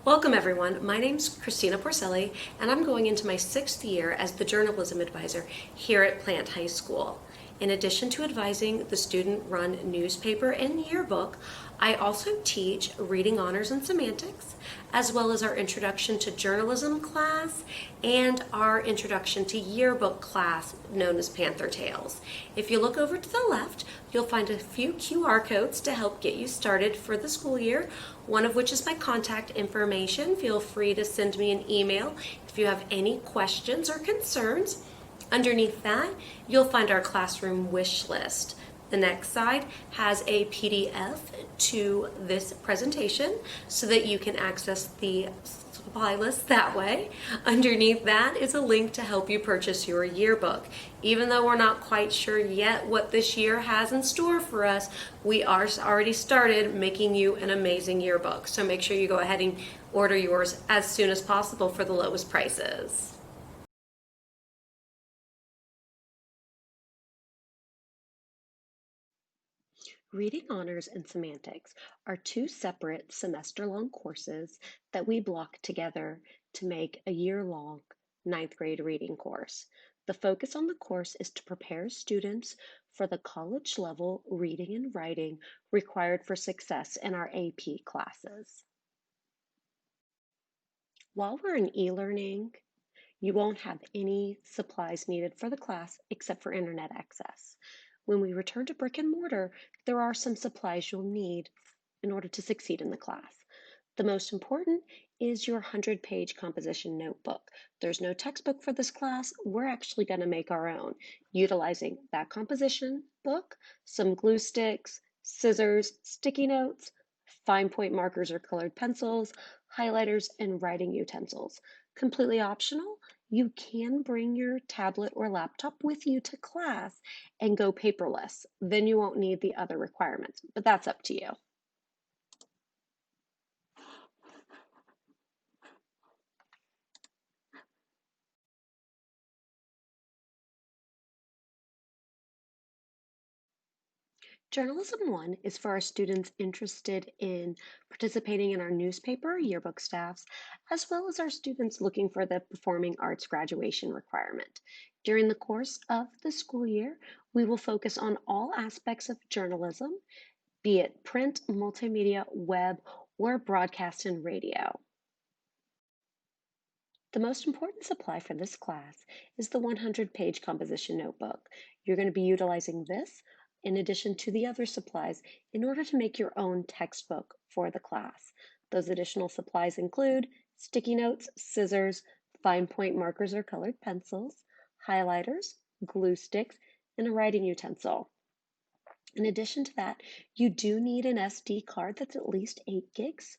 Welcome everyone, my name's Christina Porcelli and I'm going into my 6th year as the journalism advisor here at Plant High School. In addition to advising the student-run newspaper and yearbook, I also teach reading honors and semantics, as well as our introduction to journalism class and our introduction to yearbook class known as Panther Tales. If you look over to the left, you'll find a few QR codes to help get you started for the school year, one of which is my contact information. Feel free to send me an email if you have any questions or concerns. Underneath that, you'll find our classroom wish list. The next side has a PDF to this presentation so that you can access the supply list that way. Underneath that is a link to help you purchase your yearbook. Even though we're not quite sure yet what this year has in store for us, we are already started making you an amazing yearbook. So make sure you go ahead and order yours as soon as possible for the lowest prices. Reading Honors and Semantics are two separate semester-long courses that we block together to make a year-long 9th grade reading course. The focus on the course is to prepare students for the college level reading and writing required for success in our AP classes. While we're in e-learning, you won't have any supplies needed for the class except for internet access. When we return to brick and mortar, there are some supplies you'll need in order to succeed in the class. The most important is your 100-page composition notebook. There's no textbook for this class. We're actually going to make our own, utilizing that composition book, some glue sticks, scissors, sticky notes, fine point markers or colored pencils, highlighters, and writing utensils. Completely optional, you can bring your tablet or laptop with you to class and go paperless. Then you won't need the other requirements, but that's up to you. Journalism 1 is for our students interested in participating in our newspaper, yearbook staffs, as well as our students looking for the performing arts graduation requirement. During the course of the school year, we will focus on all aspects of journalism, be it print, multimedia, web, or broadcast and radio. The most important supply for this class is the 100-page composition notebook. You're going to be utilizing this in addition to the other supplies in order to make your own textbook for the class. Those additional supplies include sticky notes, scissors, fine point markers or colored pencils, highlighters, glue sticks, and a writing utensil. In addition to that, you do need an SD card that's at least 8 gigs.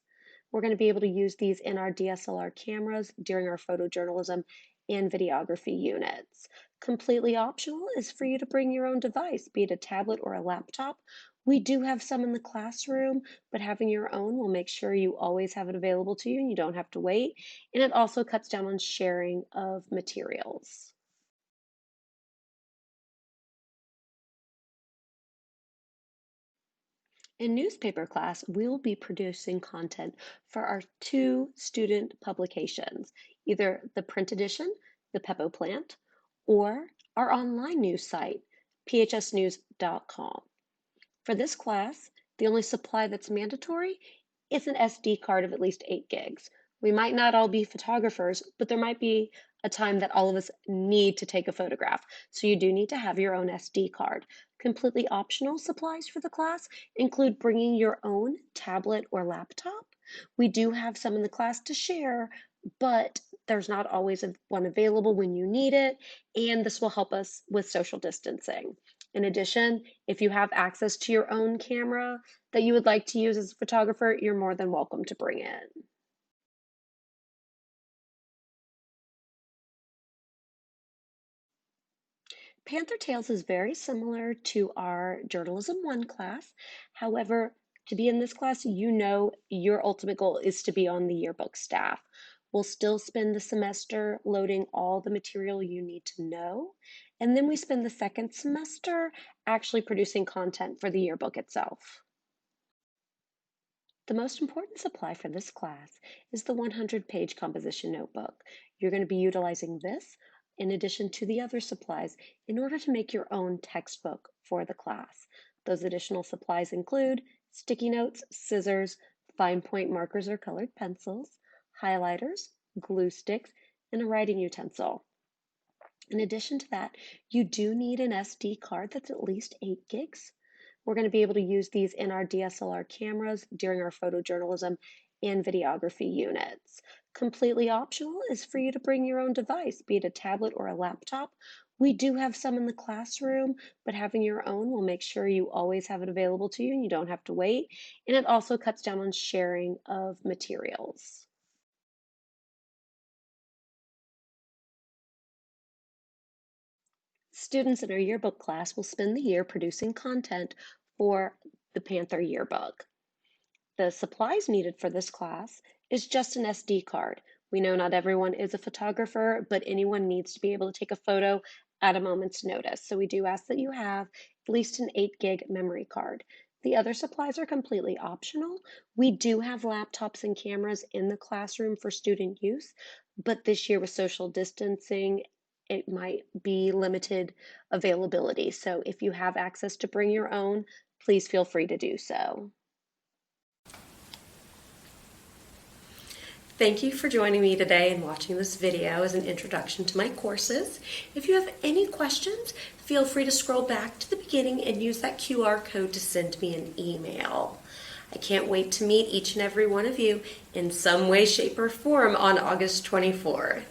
We're going to be able to use these in our DSLR cameras during our photojournalism and videography units. Completely optional is for you to bring your own device, be it a tablet or a laptop. We do have some in the classroom, but having your own will make sure you always have it available to you and you don't have to wait. And it also cuts down on sharing of materials. In newspaper class, we will be producing content for our 2 student publications, either the print edition, the Peppo Plant, or our online news site, phsnews.com. For this class, the only supply that's mandatory is an SD card of at least 8 gigs. We might not all be photographers, but there might be a time that all of us need to take a photograph. So you do need to have your own SD card. Completely optional supplies for the class include bringing your own tablet or laptop. We do have some in the class to share, but there's not always one available when you need it, and this will help us with social distancing. In addition, if you have access to your own camera that you would like to use as a photographer, you're more than welcome to bring it. Panther Tales is very similar to our Journalism 1 class. However, to be in this class, you know your ultimate goal is to be on the yearbook staff. We'll still spend the semester loading all the material you need to know, and then we spend the second semester actually producing content for the yearbook itself. The most important supply for this class is the 100-page composition notebook. You're going to be utilizing this in addition to the other supplies in order to make your own textbook for the class. Those additional supplies include sticky notes, scissors, fine point markers or colored pencils, highlighters, glue sticks, and a writing utensil. In addition to that, you do need an SD card that's at least 8 gigs. We're going to be able to use these in our DSLR cameras during our photojournalism and videography units. Completely optional is for you to bring your own device, be it a tablet or a laptop. We do have some in the classroom, but having your own will make sure you always have it available to you and you don't have to wait. And it also cuts down on sharing of materials. Students in our yearbook class will spend the year producing content for the Panther yearbook. The supplies needed for this class is just an SD card. We know not everyone is a photographer, but anyone needs to be able to take a photo at a moment's notice. So we do ask that you have at least an 8 gig memory card. The other supplies are completely optional. We do have laptops and cameras in the classroom for student use, but this year with social distancing, it might be limited availability. So if you have access to bring your own, please feel free to do so. Thank you for joining me today and watching this video as an introduction to my courses. If you have any questions, feel free to scroll back to the beginning and use that QR code to send me an email. I can't wait to meet each and every one of you in some way, shape, or form on August 24th.